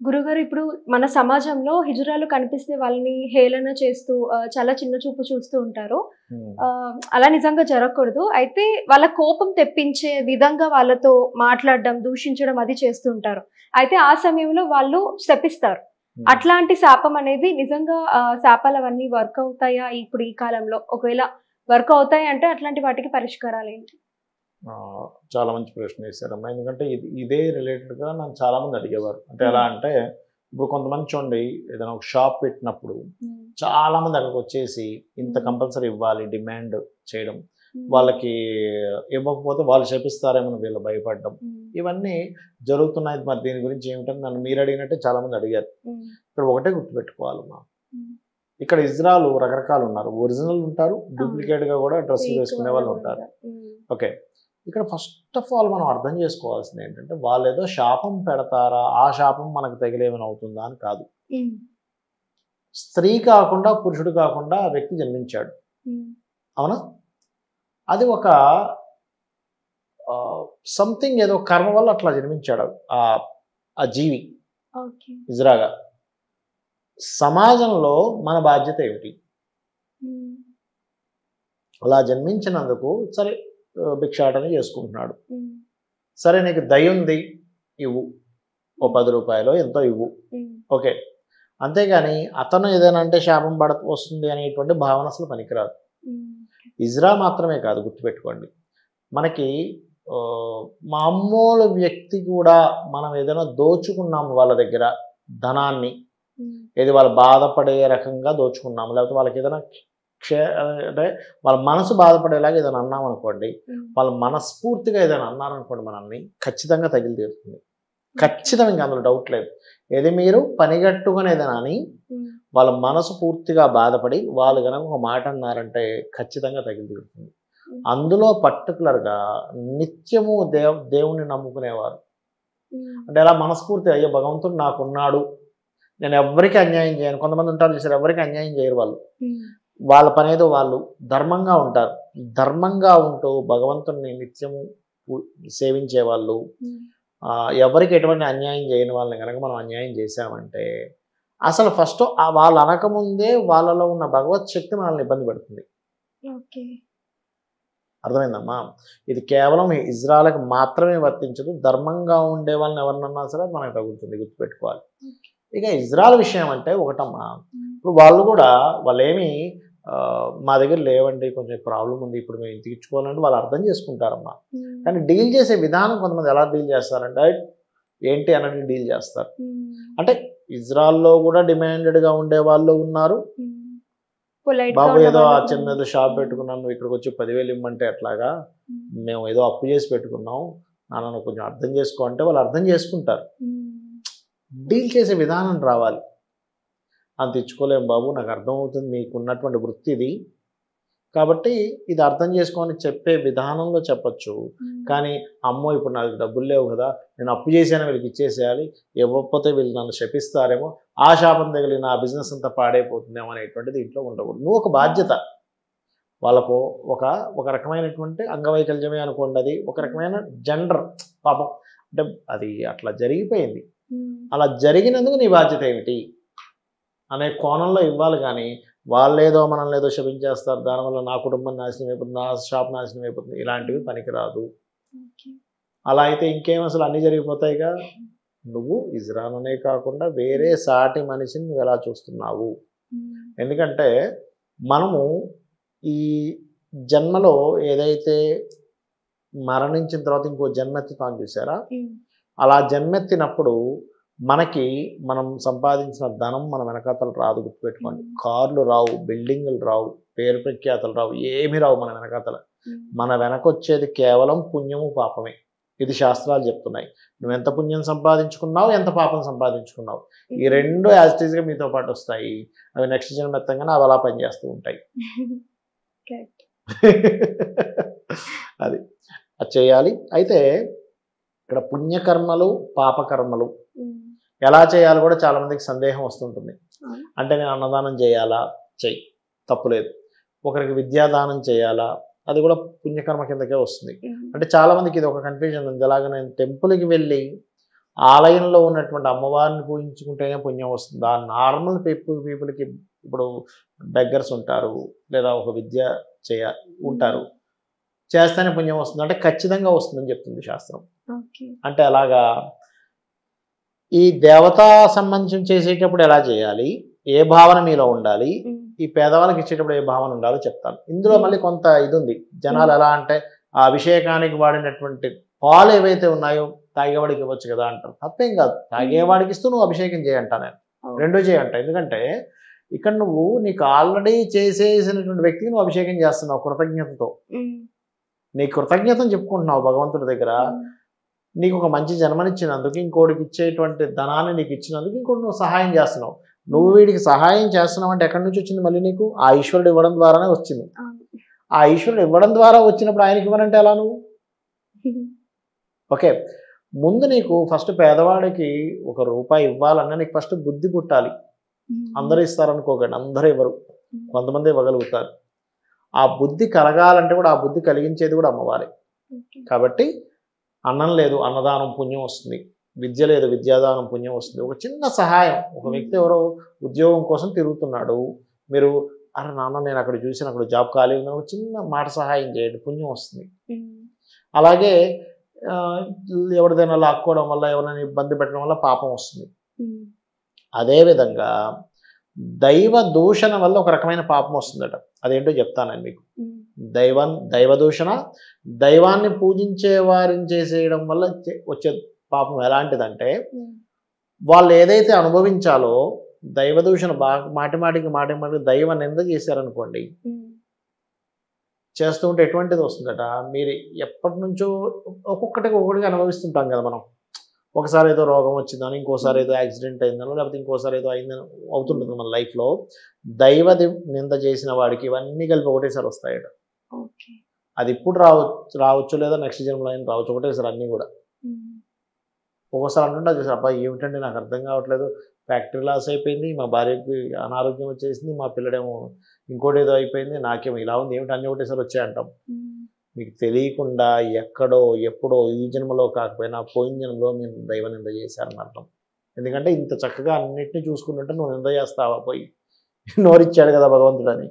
గురుగారు ఇప్పుడు మన సమాజంలో హిజురాలు కనిపిస్తే వాళ్ళని హేళన చేస్తూ చాలా చిన్న చూపు చూస్తూ ఉంటారు. హ్మ్. అలా నిజంగా జరగకూడదు. అయితే వాళ్ళ కోపం తెప్పించే విధంగా వాళ్ళతో మాట్లాడడం, దూషించడం అది చేస్తూ ఉంటారు. అయితే ఆ సమయంలో వాళ్ళు శపిస్తారు. హ్మ్. అట్లాంటి శాపం అనేది నిజంగా శాపాలవన్నీ వర్క్ అవుతాయా ఇప్పుడు ఈ కాలంలో? ఒకవేళ వర్క్ అవుతాయంటే అట్లాంటి వాటికి పరిష్కారాలేంటి? చాలా మంచి ప్రశ్న వేశారమ్మా. ఎందుకంటే ఇదే రిలేటెడ్‌గా నన్ను చాలామంది అడిగేవారు. అంటే ఎలా హ్మ్. అంటే, ఇప్పుడు కొంతమంది చూడండి ఏదైనా ఒక షాప్ పెట్టినప్పుడు హ్మ్. చాలామంది అక్కడికొచ్చేసి ఇంత హ్మ్. కంపల్సరీ ఇవ్వాలి డిమాండ్ చేయడం. హ్మ్. వాళ్ళకి ఇవ్వకపోతే వాళ్ళు శపిస్తారేమో వీళ్ళు భయపడడం. హ్మ్. ఇవన్నీ జరుగుతున్నాయి. మరి దీని గురించి ఏమిటని నన్ను మీరు అడిగినట్టే చాలామంది అడిగారు. హ్మ్. ఇక్కడ ఒకటే గుర్తుపెట్టుకోవాలమ్మా. హ్మ్. ఇక్కడ ఇజ్రాయెల్ రకరకాలున్నారు. ఒరిజినల్ ఉంటారు. అవును. డూప్లికేట్‌గా గూడా డ్రెస్సులు ఫేక్ వేసుకునే వాళ్ళు వాళ్ళు గూడా ఉంటారు. ఉంటారు. హ్మ్. ఓకే. ఇక్కడ ఫస్ట్ ఆఫ్ ఆల్ మనం అర్థం చేసుకోవాల్సింది ఏంటంటే, వాళ్ళేదో శాపం పెడతారా? ఆ శాపం మనకు తగిలేమైనా అవుతుందా అని కాదు. హ్మ్. స్త్రీ కాకుండా, పురుషుడు కాకుండా ఆ వ్యక్తి జన్మించాడు. హ్మ్. అవునా? అది ఒక ఆహ్, సంథింగ్ ఏదో కర్మ వల్ల అట్లా జన్మించాడు. ఆహ్, ఆ జీవి ఓకే. ఇజ్రాగా. సమాజంలో మన బాధ్యత ఏమిటి? హ్మ్. అలా జన్మించినందుకు సరే భిక్షాటన చేసుకుంటున్నాడు. హ్మ్. సరే నీకు దయుంది ఇవ్వు. ఓ హ్మ్. రూ. 10 ఎంతో ఇవ్వు. హ్మ్. ఓకే. అంతేగాని అతను ఏదైనా అంటే శాపం వస్తుంది అనేటువంటి భావన అసలు పనికిరాదు. హ్మ్. ఇజ్రా మాత్రమే కాదు గుర్తుపెట్టుకోండి. మనకి ఆహ్, మామూలు వ్యక్తి కూడా మనం ఏదైనా దోచుకున్నాము వాళ్ళ దగ్గర ధనాన్ని, హ్మ్. ఏది వాళ్ళు బాధపడే రకంగా దోచుకున్నాము. లేకపోతే వాళ్ళకేదైనా అంటే వాళ్ళ మనసు బాధపడేలాగా ఏదైనా అన్నామనుకోండి, హ్మ్. వాళ్ళు మనస్ఫూర్తిగా ఏదైనా అన్నారనుకోండి మనల్ని, ఖచ్చితంగా తగిలి తీరుతుంది. ఓకే. ఖచ్చితంగా ఇంక అందులో డౌట్ లేదు. ఏది మీరు పనిగట్టుకొని ఏదైనా అని హ్మ్. వాళ్ళ మనసు పూర్తిగా బాధపడి వాళ్ళు గనక ఒక మాట అన్నారంటే ఖచ్చితంగా తగిలి తీరుతుంది. ఓకే. అందులో పర్టిక్యులర్‌గా నిత్యము దేవుడిని నమ్ముకునేవారు. హ్మ్. అంటే ఎలా మనస్ఫూర్తిగా అయ్యో! భగవంతుడు నాకున్నాడు. నేను ఎవ్వరికీ అన్యాయం చేయను. కొంతమంది ఉంటారు చూసారా? ఎవరికీ అన్యాయం చేయరు వాళ్ళు. హ్మ్. వాళ్ళ పనేదో వాళ్ళు ధర్మంగా ఉంటారు. ధర్మంగా ఉంటూ భగవంతుడిని నిత్యము పు సేవించేవాళ్ళు. హ్మ్. ఎవరికి ఎటువంటి అన్యాయం చేయని వాళ్ళని గనక మనం అన్యాయం చేశామంటే, అసలు ఫస్ట్ వాళ్ళు అనకముందే వాళ్ళలో ఉన్న భగవత్ శక్తి మనల్ని ఇబ్బంది పెడుతుంది. ఓకే. అర్థమైందమ్మా? ఇది కేవలం ఇజ్రాయెల్‌కి మాత్రమే వర్తించదు. ధర్మంగా ఉండే వాళ్ళని ఎవరినన్నా సరే అది మనకు తగులుతుంది గుర్తుపెట్టుకోవాలి. ఓకే. ఇక ఇజ్రాయెల్ విషయం అంటే ఒకటమ్మా, హ్మ్. ఇప్పుడు వాళ్ళు గూడా వాళ్ళేమి మా దగ్గర లేవండి కొంచెం ప్రాబ్లమ్ ఉంది. ఇప్పుడు మేము తీర్చుకోవాలంటే వాళ్ళు అర్థం చేసుకుంటారమ్మా. హ్మ్. కానీ డీల్ చేసే విధానం కొంతమంది ఎలా డీల్ చేస్తారంటే, ఏంటి అన్నట్టు డీల్ చేస్తారు. హ్మ్. అంటే ఇజ్రాయెల్‌లో గూడా డిమాండెడ్‌గా ఉండేవాళ్ళు ఉన్నారు. హ్మ్. పొలైట్‌గా బాబు ఉన్న ఏదో వాళ్ళు ఆ గూడా చిన్నది ఉన్నారు. షాప్ హ్మ్. పెట్టుకున్నాను. నువ్వు ఇక్కడికొచ్చి 10,000 ఇమ్మంటే ఎట్లాగా? హ్మ్. మేము ఏదో అప్పు చేసి పెట్టుకున్నాం. నాన్న నువ్వు కొంచెం అర్థం చేసుకో అంటే వాళ్ళు అర్థం చేసుకుంటారు. హ్మ్. Deal okay. చేసే విధానం రావాలి. అంత ఇచ్చుకోలేము బాబు నాకు అర్థమవుతుంది మీకున్నటువంటి వృత్తి ఇది. కాబట్టి ఇది అర్థం చేసుకొని చెప్పే విధానంలో చెప్పొచ్చు. హ్మ్. కానీ అమ్మో! ఇప్పుడు నా దగ్గర డబ్బులు లేవు గదా! నేను అప్పు చేశాను వీళ్ళకి ఇచ్చేసేయాలి. ఇవ్వకపోతే వీళ్ళు నన్ను శపిస్తారేమో! ఆ శాపం తగిలి నా బిజినెస్ అంతా పాడైపోతుందేమో అనేటువంటిది ఇంట్లో ఉండకూడదు. నువ్వు ఒక బాధ్యత. వాళ్ళకు ఒక, ఒక రకమైనటువంటి అంగవైకల్యమే అనుకోండి అది. ఒక హ్మ్. రకమైన జెండర్ పాపం. అంటే అది అట్లా జరిగిపోయింది. హ్మ్. అలా జరిగినందుకు నీ బాధ్యత ఏమిటి? అనే కోణంలో ఇవ్వాలి గానీ, వాళ్ళేదో మనల్నేదో శపించేస్తారు. దానివల్ల నా కుటుంబం నాశనం అయిపోతుంది. నా షాప్ నాశనం అయిపోతుంది. ఇలాంటివి హ్మ్. పనికిరాదు. ఓకే. అలా అయితే ఇంకేం అసలు అన్నీ జరిగిపోతాయిగా. నువ్వు ఇజ్రాన్ అనే కాకుండా వేరే హ్మ్. సాటి మనిషిని నువ్వెలా చూస్తున్నావు? హ్మ్. ఎందుకంటే మనము ఈ జన్మలో ఏదైతే మరణించిన తర్వాత ఇంకో జన్మెత్తుతాం చూసారా? హ్మ్. అలా జన్మెత్తినప్పుడు మనకి మనం సంపాదించిన ధనం మన వెనకాతల రాదు గుర్తుపెట్టుకోండి. హ్మ్. కార్లు రావు, బిల్డింగులు రావు, పేరు ప్రఖ్యాతలు రావు, ఏమి రావు మన వెనకాతల. హ్మ్. మన వెనకొచ్చేది కేవలం పుణ్యము, పాపమే. ఇది శాస్త్రాలు చెప్తున్నాయి. నువ్వెంత పుణ్యం సంపాదించుకున్నావు, ఎంత పాపం సంపాదించుకున్నావు. ఈ హ్మ్. 2 యాజ్ ఇట్ ఈస్‌గా మీతో పాటొస్తాయి. అవి నెక్స్ట్ జన్మెత్తంగానే అవి అలా పనిచేస్తూ ఉంటాయి. కరెక్ట్. అది. అది చేయాలి. అయితే ఇక్కడ పుణ్యకర్మలు, పాపకర్మలు హ్మ్. ఎలా చేయాలో కూడా చాలా మందికి సందేహం వస్తుంటుంది. అవును. అంటే నేను అన్నదానం చేయాలా? చెయ్యి. తప్పులేదు. ఒకరికి విద్యాదానం చేయాలా? అది కూడా పుణ్యకర్మ కిందకే వస్తుంది. హ్మ్. అంటే చాలా మందికి ఇది ఒక కన్‌ఫ్యూజన్ ఉంది. ఎలాగ నేను టెంపుల్‌కి వెళ్ళి ఆలయంలో ఉన్నటువంటి అమ్మవారిని పూజించుకుంటేనే పుణ్యం వస్తుంది. ఆ నార్మల్ పీపుల్కి ఇప్పుడు బెగ్గర్స్ ఉంటారు, లేదా ఒక విద్య ఉంటారు, చేస్తేనే పుణ్యం వస్తుంది అంటే ఖచ్చితంగా వస్తుందని చెప్తుంది శాస్త్రం. అంటే అలాగా ఈ దేవతా సంబంధించి చేసేటప్పుడు ఎలా చేయాలి, ఏ భావన మీలో ఉండాలి, ఈ పేదవాళ్ళకి ఇచ్చేటప్పుడు ఏ భావన ఉండాలో చెప్తాను. ఇందులో మళ్ళీ కొంత ఇది ఉంది. జనాలు ఎలా అంటే ఆ అభిషేకానికి వాడినటువంటి పాలు ఏవైతే ఉన్నాయో తాగేవాడికి ఇవ్వచ్చు కదా అంటారు. తప్పేం కాదు, తాగేవాడికి ఇస్తూ నువ్వు అభిషేకం చేయంటా, నేను రెండో చేయంట. ఎందుకంటే ఇక్కడ నువ్వు నీకు ఆల్రెడీ చేసేసినటువంటి వ్యక్తికి నువ్వు అభిషేకం చేస్తున్నావు కృతజ్ఞతతో. నీ కృతజ్ఞతను చెప్పుకుంటున్నావు భగవంతుడి దగ్గర. నీకు ఒక మంచి జన్మనిచ్చినందుకు, ఇంకోటికి ఇచ్చేటువంటి ధనాన్ని నీకు ఇచ్చినందుకు ఇంకోటి నువ్వు సహాయం చేస్తున్నావు. నువ్వు వీడికి సహాయం చేస్తున్నావు అంటే ఎక్కడి నుంచి వచ్చింది మళ్ళీ నీకు? ఆ ఈశ్వరుడు ఇవ్వడం ద్వారానే వచ్చింది. ఆ ఈశ్వరుడు ఇవ్వడం ద్వారా వచ్చినప్పుడు ఆయనకి ఇవ్వనంటే ఎలా నువ్వు? ఓకే, ముందు నీకు ఫస్ట్ పేదవాడికి ₹1 ఇవ్వాలన్నా నీకు ఫస్ట్ బుద్ధి పుట్టాలి. అందరూ ఇస్తారనుకోకండి, అందరూ ఇవ్వరు, కొంతమంది ఇవ్వగలుగుతారు. ఆ బుద్ధి కలగాలంటే కూడా ఆ బుద్ధి కలిగించేది కూడా అమ్మవారే. కాబట్టి అన్నం లేదు, అన్నదానం పుణ్యం వస్తుంది. విద్య లేదు, విద్యాదానం పుణ్యం వస్తుంది. ఒక చిన్న సహాయం, ఒక వ్యక్తి ఎవరో ఉద్యోగం కోసం తిరుగుతున్నాడు, మీరు అరే నాన్న నేను అక్కడ చూసిన అక్కడ జాబ్ ఖాళీ ఉందని ఒక చిన్న మాట సహాయం చేయండి, పుణ్యం వస్తుంది. అలాగే ఎవరిదైనా లాక్కోవడం వల్ల, ఎవరైనా ఇబ్బంది పెట్టడం వల్ల పాపం వస్తుంది. అదేవిధంగా దైవ దూషణ వల్ల ఒక రకమైన పాపం వస్తుందట. అదేంటో చెప్తానండి మీకు. దైవ దూషణ, దైవాన్ని పూజించే వారిని చేసేయడం వల్ల వచ్చే పాపం ఎలాంటిదంటే, వాళ్ళు ఏదైతే అనుభవించాలో దైవ దూషణ బాగా మాటిమాటికి దైవ నింద చేశారనుకోండి, చేస్తూ ఉంటే ఎటువంటిది వస్తుందట. మీరు ఎప్పటి నుంచో ఒక్కొక్కటిగా అనుభవిస్తుంటాం కదా మనం. ఒకసారి ఏదో రోగం వచ్చిందని, ఇంకోసారి ఏదో యాక్సిడెంట్ అయిందనో, లేకపోతే ఇంకోసారి ఏదో అయిందని అవుతుంటుంది మన లైఫ్లో. దైవ నింద చేసిన వాడికి ఇవన్నీ కలిపి ఒకటేసారి వస్తాయట. అది ఇప్పుడు రావచ్చు లేదా నెక్స్ట్ జన్మలో అయినా రావచ్చు, ఒకటేసారి అన్నీ కూడా. ఒక్కోసారి అంటుంటా చేసారు, అబ్బాయి ఏమిటండి నాకు అర్థం కావట్లేదు, ఫ్యాక్టరీ లాస్ అయిపోయింది, మా భార్యకి అనారోగ్యం వచ్చేసింది, మా పిల్లడేమో ఇంకోటి ఏదో అయిపోయింది, నాకేమో ఇలా ఉంది, ఏమిటి అన్నీ ఒకటేసారి వచ్చాయంటాం. మీకు తెలియకుండా ఎక్కడో ఎప్పుడో ఈ జన్మలో కాకపోయినా పోయిన జన్మలో మీరు దైవ నింద చేశారని అర్థం. ఎందుకంటే ఇంత చక్కగా అన్నిటినీ చూసుకుంటుంటే నువ్వు నింద చేస్తావా పోయి? నోరిచ్చాడు కదా భగవంతుడని.